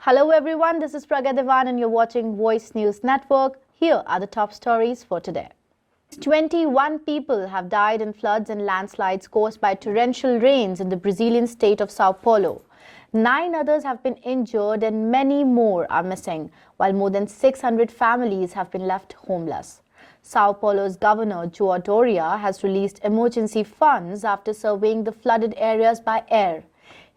Hello everyone, this is Pragya Devan and you're watching Voice News Network. Here are the top stories for today. 21 people have died in floods and landslides caused by torrential rains in the Brazilian state of Sao Paulo. 9 others have been injured and many more are missing, while more than 600 families have been left homeless. Sao Paulo's governor, João Doria, has released emergency funds after surveying the flooded areas by air.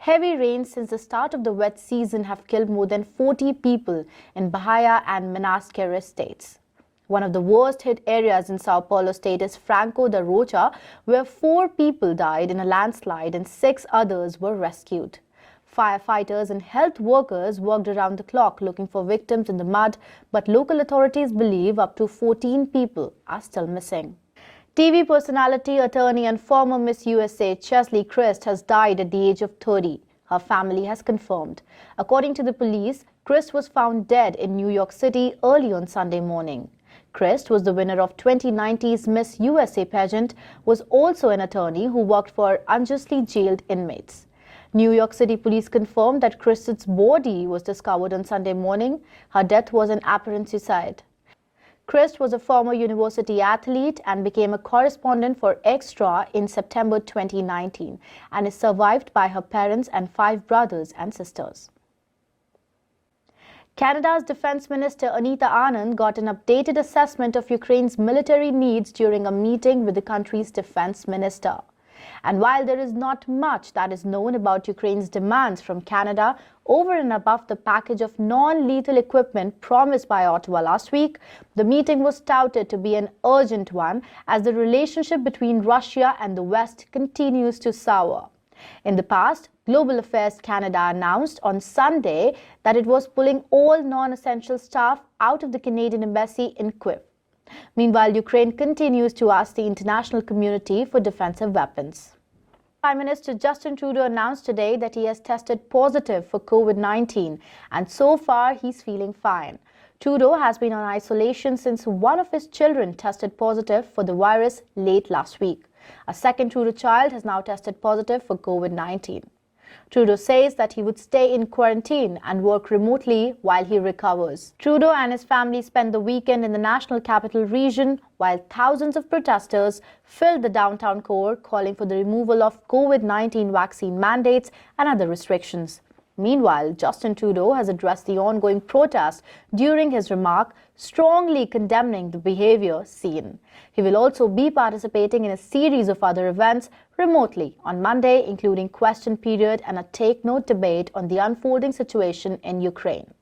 Heavy rains since the start of the wet season have killed more than 40 people in Bahia and Minas Gerais states. One of the worst hit areas in Sao Paulo state is Franco da Rocha, where 4 people died in a landslide and 6 others were rescued. Firefighters and health workers worked around the clock looking for victims in the mud, but local authorities believe up to 14 people are still missing. TV personality, attorney and former Miss USA Cheslie Kryst has died at the age of 30. Her family has confirmed. According to the police, Kryst was found dead in New York City early on Sunday morning. Kryst was the winner of 2019's Miss USA pageant, was also an attorney who worked for unjustly jailed inmates. New York City police confirmed that Kryst's body was discovered on Sunday morning. Her death was an apparent suicide. Kryst was a former university athlete and became a correspondent for Extra in September 2019 and is survived by her parents and 5 brothers and sisters. Canada's Defence Minister Anita Anand got an updated assessment of Ukraine's military needs during a meeting with the country's defence minister. And while there is not much that is known about Ukraine's demands from Canada over and above the package of non-lethal equipment promised by Ottawa last week, the meeting was touted to be an urgent one as the relationship between Russia and the West continues to sour. In the past, Global Affairs Canada announced on Sunday that it was pulling all non-essential staff out of the Canadian embassy in Kyiv. Meanwhile, Ukraine continues to ask the international community for defensive weapons. Prime Minister Justin Trudeau announced today that he has tested positive for COVID-19 and so far he's feeling fine. Trudeau has been on isolation since one of his children tested positive for the virus late last week. A second Trudeau child has now tested positive for COVID-19. Trudeau says that he would stay in quarantine and work remotely while he recovers. Trudeau and his family spent the weekend in the National Capital Region while thousands of protesters filled the downtown core calling for the removal of COVID-19 vaccine mandates and other restrictions. Meanwhile, Justin Trudeau has addressed the ongoing protest during his remark, strongly condemning the behavior seen. He will also be participating in a series of other events remotely on Monday, including question period and a take-note debate on the unfolding situation in Ukraine.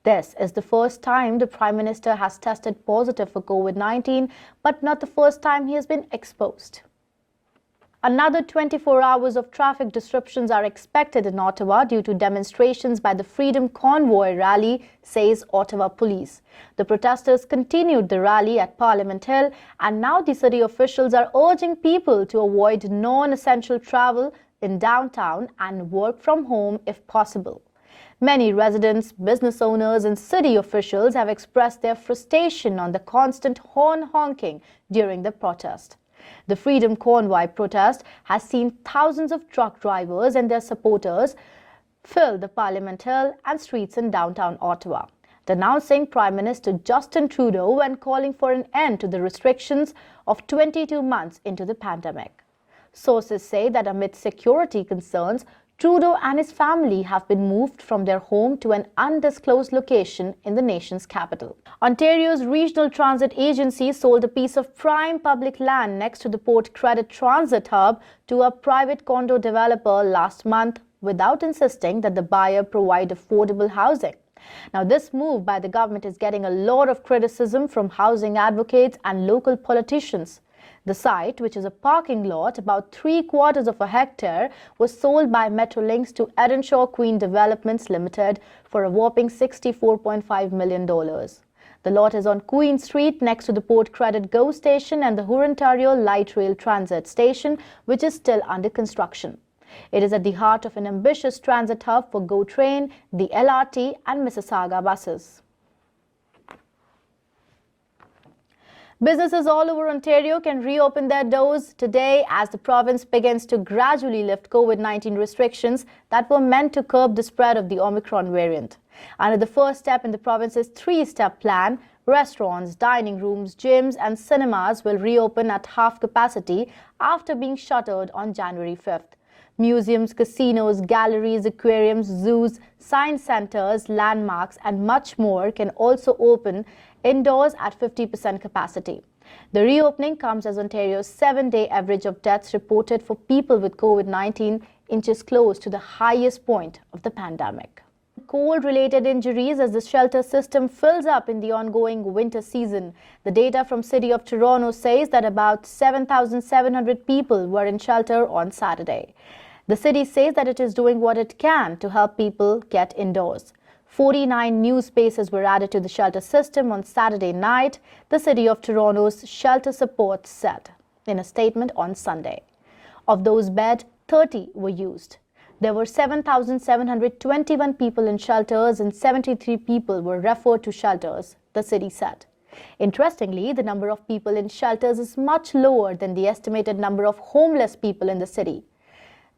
This is the first time the Prime Minister has tested positive for COVID-19, but not the first time he has been exposed. Another 24 hours of traffic disruptions are expected in Ottawa due to demonstrations by the Freedom Convoy rally, says Ottawa Police. The protesters continued the rally at Parliament Hill and now the city officials are urging people to avoid non-essential travel in downtown and work from home if possible. Many residents, business owners and city officials have expressed their frustration on the constant horn honking during the protest. The Freedom Convoy protest has seen thousands of truck drivers and their supporters fill the Parliament Hill and streets in downtown Ottawa, denouncing Prime Minister Justin Trudeau and calling for an end to the restrictions of 22 months into the pandemic. Sources say that amid security concerns, Trudeau and his family have been moved from their home to an undisclosed location in the nation's capital. Ontario's Regional Transit Agency sold a piece of prime public land next to the Port Credit Transit Hub to a private condo developer last month without insisting that the buyer provide affordable housing. Now, this move by the government is getting a lot of criticism from housing advocates and local politicians. The site, which is a parking lot about 3/4 of a hectare, was sold by Metrolinx to Earnshaw Queen Developments Limited for a whopping $64.5 million. The lot is on Queen Street next to the Port Credit GO station and the Hurontario Light Rail Transit Station, which is still under construction. It is at the heart of an ambitious transit hub for GO Train, the LRT and Mississauga buses. Businesses all over Ontario can reopen their doors today as the province begins to gradually lift COVID-19 restrictions that were meant to curb the spread of the Omicron variant. Under the first step in the province's three-step plan, restaurants, dining rooms, gyms and cinemas will reopen at half capacity after being shuttered on January 5th. Museums, casinos, galleries, aquariums, zoos, science centers, landmarks and much more can also open indoors at 50% capacity. The reopening comes as Ontario's 7-day average of deaths reported for people with COVID-19 inches close to the highest point of the pandemic. Cold-related injuries as the shelter system fills up in the ongoing winter season. The data from City of Toronto says that about 7,700 people were in shelter on Saturday. The city says that it is doing what it can to help people get indoors. 49 new spaces were added to the shelter system on Saturday night, the City of Toronto's shelter support said in a statement on Sunday. Of those beds, 30 were used. There were 7,721 people in shelters and 73 people were referred to shelters, the city said. Interestingly, the number of people in shelters is much lower than the estimated number of homeless people in the city.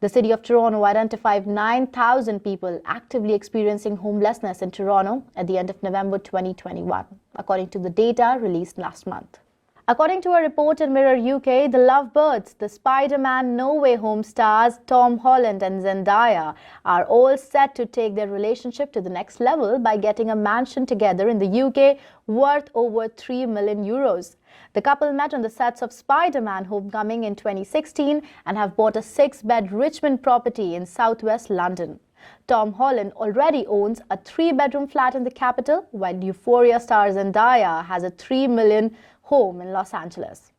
The City of Toronto identified 9,000 people actively experiencing homelessness in Toronto at the end of November 2021, according to the data released last month. According to a report in Mirror UK, the Lovebirds, the Spider-Man No Way Home stars Tom Holland and Zendaya, are all set to take their relationship to the next level by getting a mansion together in the UK worth over €3 million. The couple met on the sets of Spider-Man Homecoming in 2016 and have bought a 6-bed Richmond property in southwest London. Tom Holland already owns a 3-bedroom flat in the capital, while Euphoria star Zendaya has a $3 million home in Los Angeles.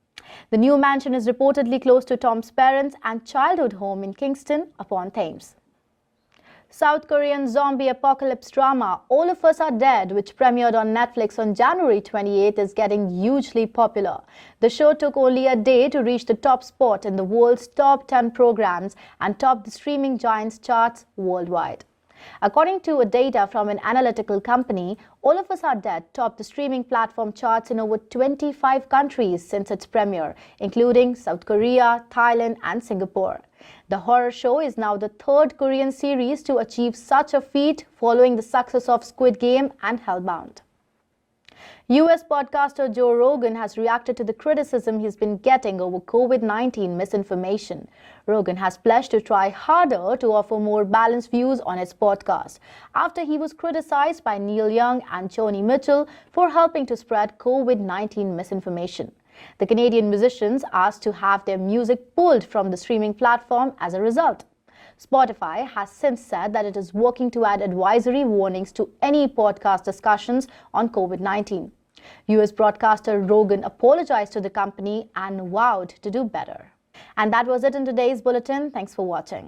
The new mansion is reportedly close to Tom's parents' and childhood home in Kingston upon Thames. South Korean zombie apocalypse drama All of Us Are Dead, which premiered on Netflix on January 28, is getting hugely popular. The show took only a day to reach the top spot in the world's top 10 programs and topped the streaming giant's charts worldwide. According to data from an analytical company, All of Us Are Dead topped the streaming platform charts in over 25 countries since its premiere, including South Korea, Thailand and Singapore. The horror show is now the third Korean series to achieve such a feat following the success of Squid Game and Hellbound. US podcaster Joe Rogan has reacted to the criticism he's been getting over COVID-19 misinformation. Rogan has pledged to try harder to offer more balanced views on his podcast after he was criticized by Neil Young and Joni Mitchell for helping to spread COVID-19 misinformation. The Canadian musicians asked to have their music pulled from the streaming platform as a result. Spotify has since said that it is working to add advisory warnings to any podcast discussions on COVID-19. US broadcaster Rogan apologized to the company and vowed to do better. And that was it in today's bulletin. Thanks for watching.